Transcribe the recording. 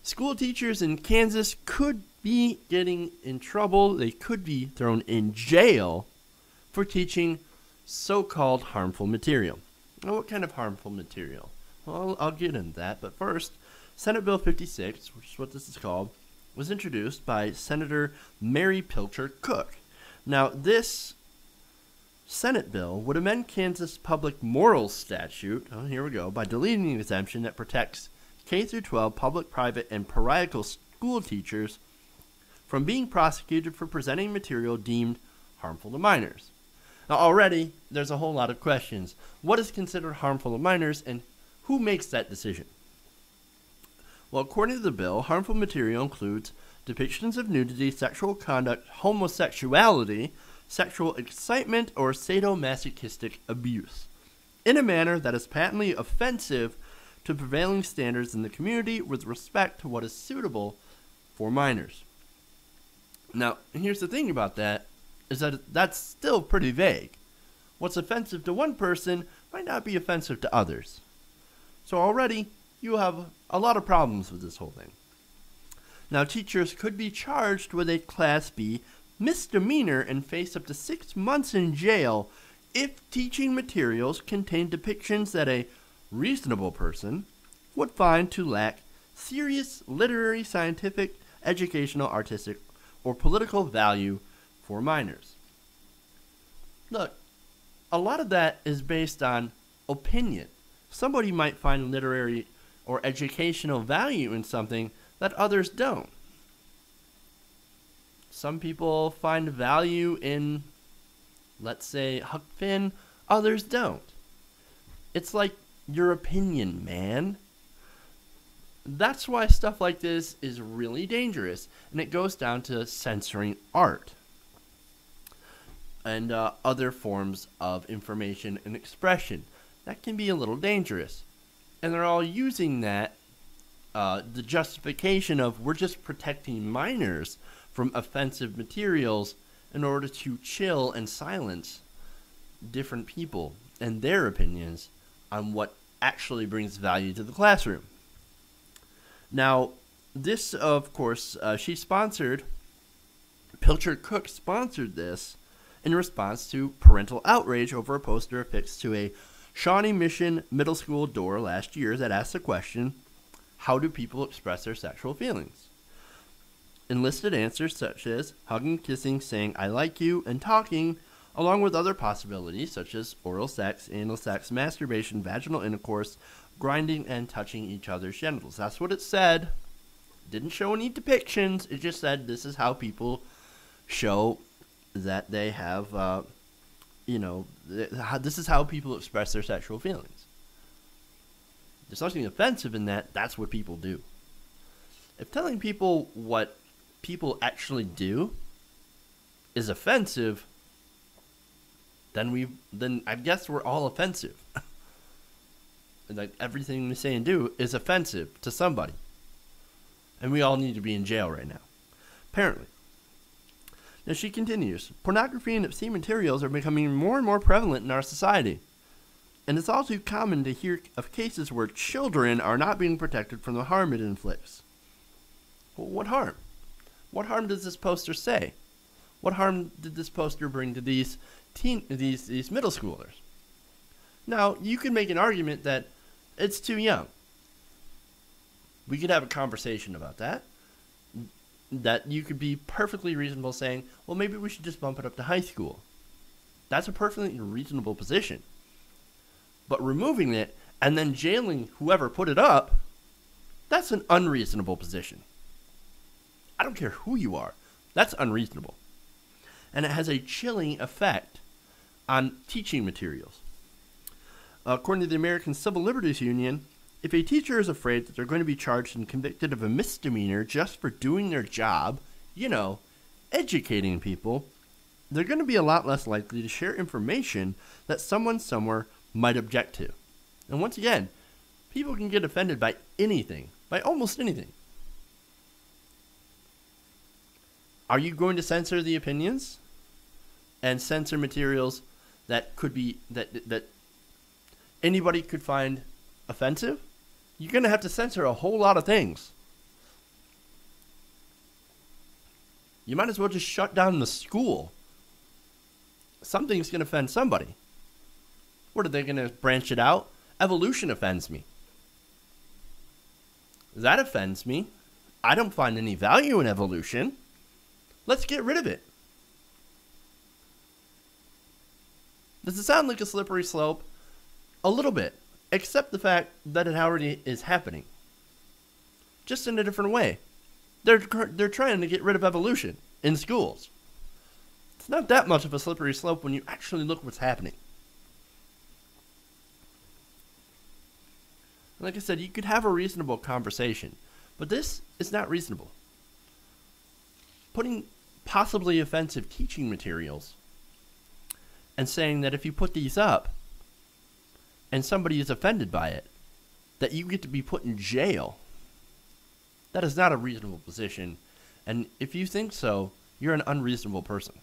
School teachers in Kansas could be getting in trouble. They could be thrown in jail for teaching so-called harmful material. Now, what kind of harmful material? Well, I'll get into that, but first, Senate Bill 56, which is what this is called, was introduced by Senator Mary Pilcher-Cook. Now, this Senate bill would amend Kansas public morals statute, here we go, by deleting the exemption that protects K-12 public, private, and parochial school teachers from being prosecuted for presenting material deemed harmful to minors. Now, already, there's a whole lot of questions. What is considered harmful to minors, and who makes that decision? Well, according to the bill, harmful material includes depictions of nudity, sexual conduct, homosexuality, sexual excitement, or sadomasochistic abuse, in a manner that is patently offensive to prevailing standards in the community with respect to what is suitable for minors. Now, here's the thing about that, is that that's still pretty vague. What's offensive to one person might not be offensive to others. So already, you have a lot of problems with this whole thing. Now, teachers could be charged with a Class B misdemeanor and face up to 6 months in jail if teaching materials contain depictions that a reasonable person would find to lack serious literary, scientific, educational, artistic, or political value for minors. Look, a lot of that is based on opinion. Somebody might find literary or educational value in something that others don't. Some people find value in, let's say, Huck Finn, others don't. It's like your opinion, man. That's why stuff like this is really dangerous, and it goes down to censoring art and other forms of information and expression. That can be a little dangerous. And they're all using that, the justification of we're just protecting minors from offensive materials in order to chill and silence different people and their opinions on what actually brings value to the classroom. Now, this, of course, Pilcher-Cook sponsored this in response to parental outrage over a poster affixed to a Shawnee Mission middle school door last year that asked the question, how do people express their sexual feelings? Enlisted answers such as hugging, kissing, saying I like you, and talking, along with other possibilities such as oral sex, anal sex, masturbation, vaginal intercourse, grinding, and touching each other's genitals. That's what it said. It didn't show any depictions. It just said this is how people show that they have, this is how people express their sexual feelings. There's nothing offensive in that. That's what people do. If telling people what people actually do is offensive, then I guess we're all offensive. Like everything we say and do is offensive to somebody. And we all need to be in jail right now. Apparently. Now she continues, pornography and obscene materials are becoming more and more prevalent in our society. And it's all too common to hear of cases where children are not being protected from the harm it inflicts. Well, what harm? What harm does this poster say? What harm did this poster bring to these middle schoolers? Now, you could make an argument that it's too young. We could have a conversation about that. That you could be perfectly reasonable saying, well, maybe we should just bump it up to high school. That's a perfectly reasonable position. But removing it and then jailing whoever put it up, that's an unreasonable position. I don't care who you are. That's unreasonable. And it has a chilling effect on teaching materials. According to the American Civil Liberties Union, if a teacher is afraid that they're going to be charged and convicted of a misdemeanor just for doing their job, educating people, they're going to be a lot less likely to share information that someone somewhere might object to. And once again, people can get offended by anything, by almost anything. Are you going to censor the opinions and censor materials that could be that anybody could find offensive? You're going to have to censor a whole lot of things. You might as well just shut down the school. Something's going to offend somebody. What, are they going to branch it out? Evolution offends me. That offends me. I don't find any value in evolution. Let's get rid of it. Does it sound like a slippery slope? A little bit, except the fact that it already is happening. Just in a different way. They're trying to get rid of evolution in schools. It's not that much of a slippery slope when you actually look what's happening. Like I said, you could have a reasonable conversation, but this is not reasonable. Putting possibly offensive teaching materials and saying that if you put these up and somebody is offended by it, that you get to be put in jail. That is not a reasonable position, and if you think so, you're an unreasonable person.